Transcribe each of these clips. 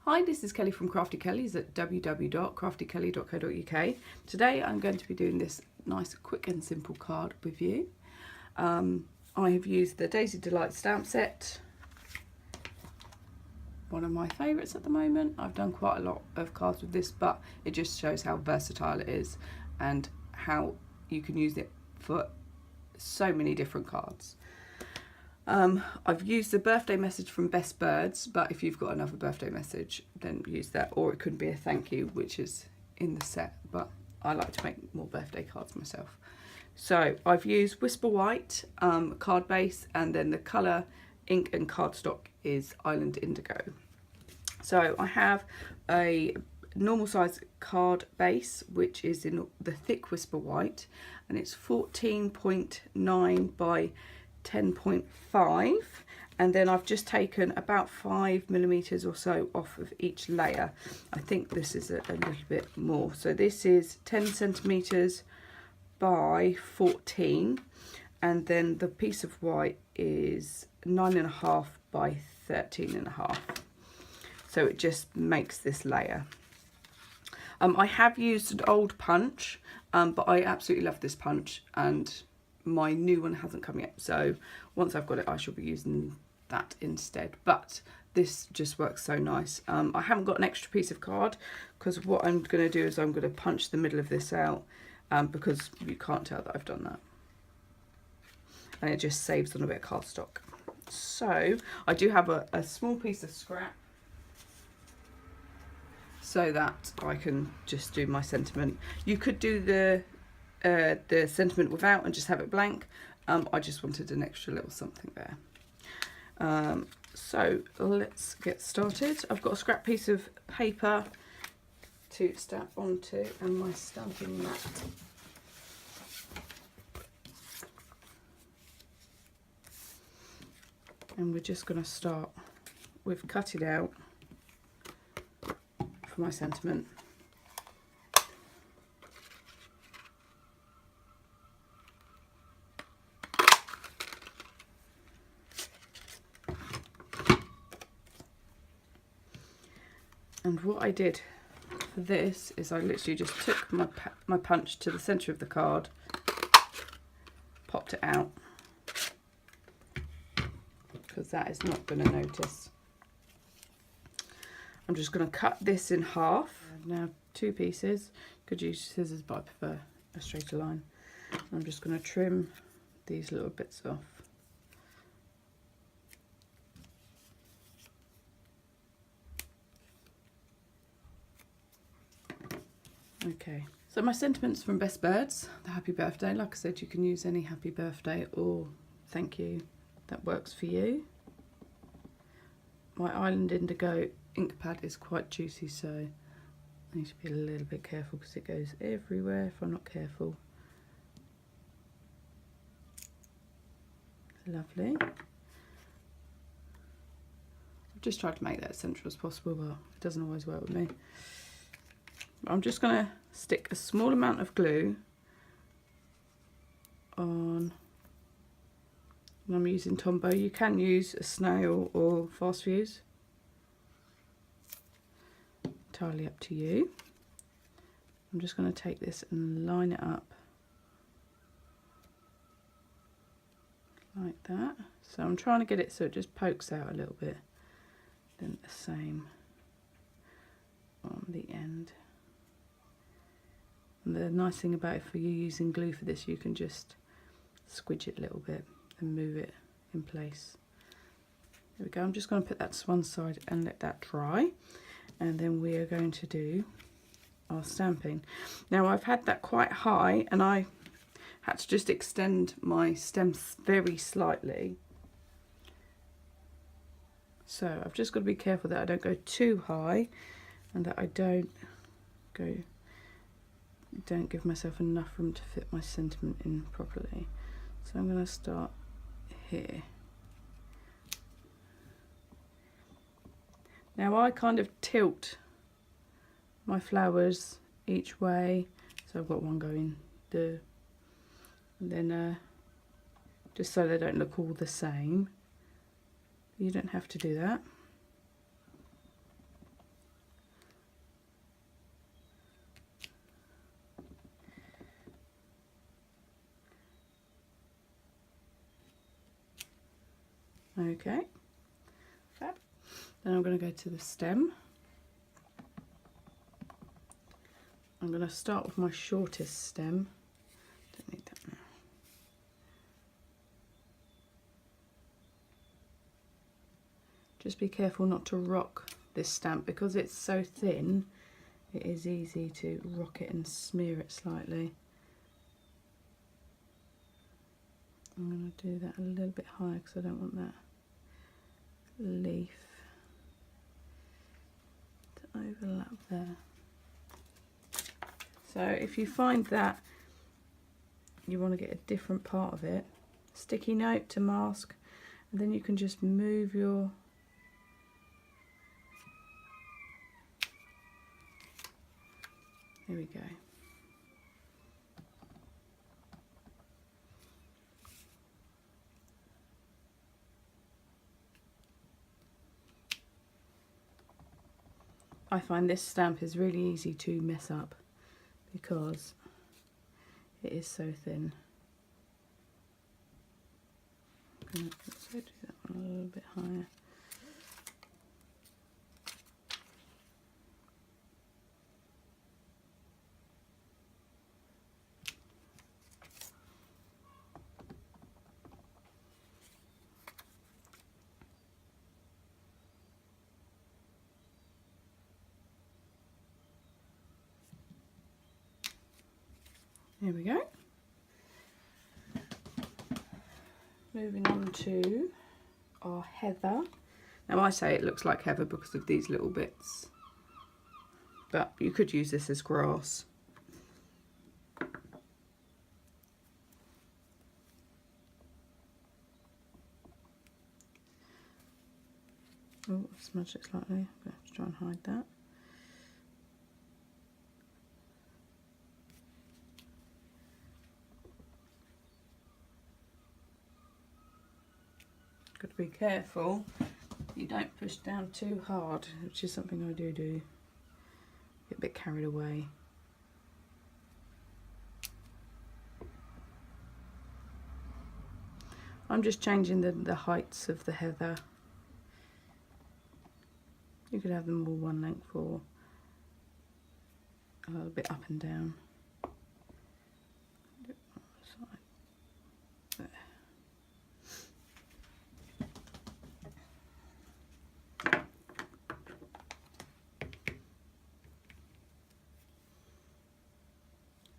Hi, this is Kelly from Crafty Kelly's at www.craftykelly.co.uk. Today I'm going to be doing this nice, quick and simple card with you. I have used the Daisy Delight stamp set, one of my favourites at the moment. I've done quite a lot of cards with this, but it just shows how versatile it is and how you can use it for so many different cards. I've used the birthday message from Best Birds, but if you've got another birthday message, then use that, or it could be a thank you, which is in the set, but I like to make more birthday cards myself. So I've used Whisper White card base, and then the colour ink and cardstock is Island Indigo. So I have a normal size card base, which is in the thick Whisper White, and it's 14.9 by 10.5, and then I've just taken about 5mm or so off of each layer. I think this is a little bit more, so this is 10cm by 14, and then the piece of white is 9.5 by 13.5, so it just makes this layer. I have used an old punch, but I absolutely love this punch, and my new one hasn't come yet, so once I've got it I shall be using that instead, but this just works so nice. I haven't got an extra piece of card because what I'm going to do is I'm going to punch the middle of this out, because you can't tell that I've done that, and it just saves on a bit of cardstock. So I do have a small piece of scrap so that I can just do my sentiment. You could do the sentiment without and just have it blank. I just wanted an extra little something there. So let's get started. I've got a scrap piece of paper to stamp onto and my stamping mat. And we're just going to start with cutting out for my sentiment. And what I did for this is I literally just took my punch to the centre of the card, popped it out, because that is not going to notice. I'm just going to cut this in half. Now two pieces, could use scissors but I prefer a straighter line. I'm just going to trim these little bits off. Okay, so my sentiments from Best Birds, the happy birthday. Like I said, you can use any happy birthday or thank you that works for you. My Island Indigo ink pad is quite juicy, so I need to be a little bit careful because it goes everywhere if I'm not careful. Lovely. I've just tried to make that as central as possible, but it doesn't always work with me. I'm just going to stick a small amount of glue on, and I'm using Tombow. You can use a snail or fast fuse, entirely up to you. I'm just going to take this and line it up like that. So I'm trying to get it so it just pokes out a little bit, then the same on the end. And the nice thing about it, for you using glue for this, you can just squidge it a little bit and move it in place. There we go. I'm just going to put that to one side and let that dry, and then we are going to do our stamping. Now I've had that quite high and I had to just extend my stems very slightly, so I've just got to be careful that I don't go too high and that I don't give myself enough room to fit my sentiment in properly. So I'm going to start here. Now I kind of tilt my flowers each way, so I've got one going and then just so they don't look all the same. You don't have to do that. Okay, fab. Then I'm going to go to the stem. I'm going to start with my shortest stem. Don't need that now. Just be careful not to rock this stamp because it's so thin. It is easy to rock it and smear it slightly. I'm going to do that a little bit higher because I don't want that leaf to overlap there. So if you find that you want to get a different part of it, sticky note to mask, and then you can just move your there we go. I find this stamp is really easy to mess up because it is so thin. I'm going to also do that one a little bit higher. There we go. Moving on to our heather. Now I say it looks like heather because of these little bits, but you could use this as grass. Oh, smudge it slightly. I'm going to have to try and hide that. Got to be careful you don't push down too hard, which is something I do. Get a bit carried away. I'm just changing the heights of the heather. You could have them all one length or a little bit up and down. There.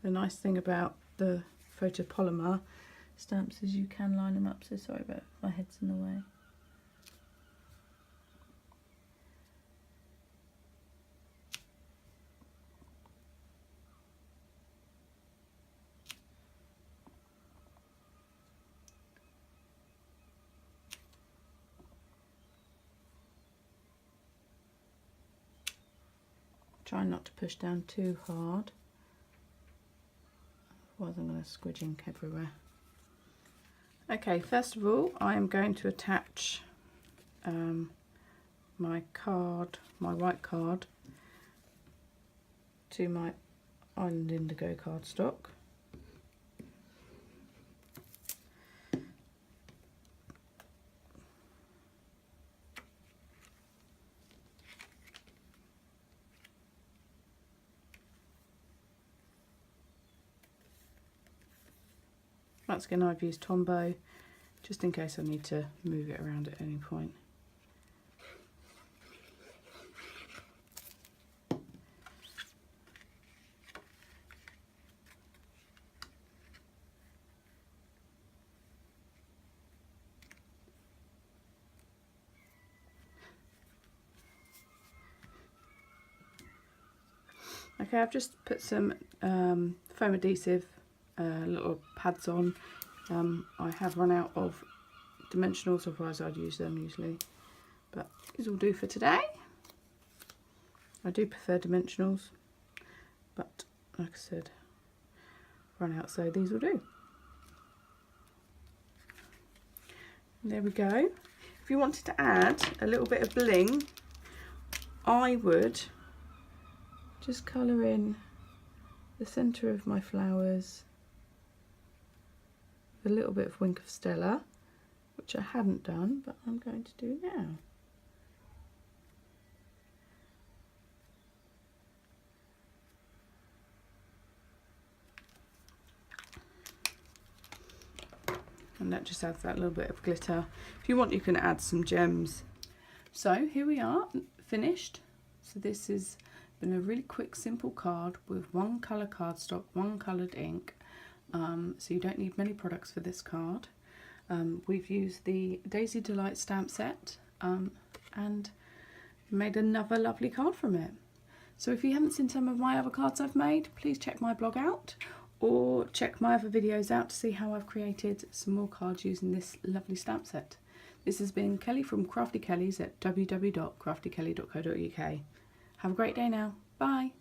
The nice thing about the photopolymer stamps is you can line them up. So sorry about my head's in the way. Try not to push down too hard, otherwise I'm going to squidge ink everywhere. Okay, first of all I am going to attach my white card to my Island Indigo cardstock. Once again, I've used Tombow just in case I need to move it around at any point. Okay, I've just put some foam adhesive little pads on. I have run out of dimensionals, otherwise I'd use them usually, but these will do for today. I do prefer dimensionals, but like I said, run out, so these will do. And there we go. If you wanted to add a little bit of bling, I would just colour in the centre of my flowers, a little bit of Wink of Stella, which I hadn't done, but I'm going to do now. And that just adds that little bit of glitter. If you want, you can add some gems. So here we are, finished. So this has been a really quick, simple card with one colour cardstock, one coloured ink. So you don't need many products for this card. We've used the Daisy Delight stamp set and made another lovely card from it. So if you haven't seen some of my other cards I've made, please check my blog out, or check my other videos out to see how I've created some more cards using this lovely stamp set. This has been Kelly from Crafty Kellys at www.craftykelly.co.uk. Have a great day now. Bye.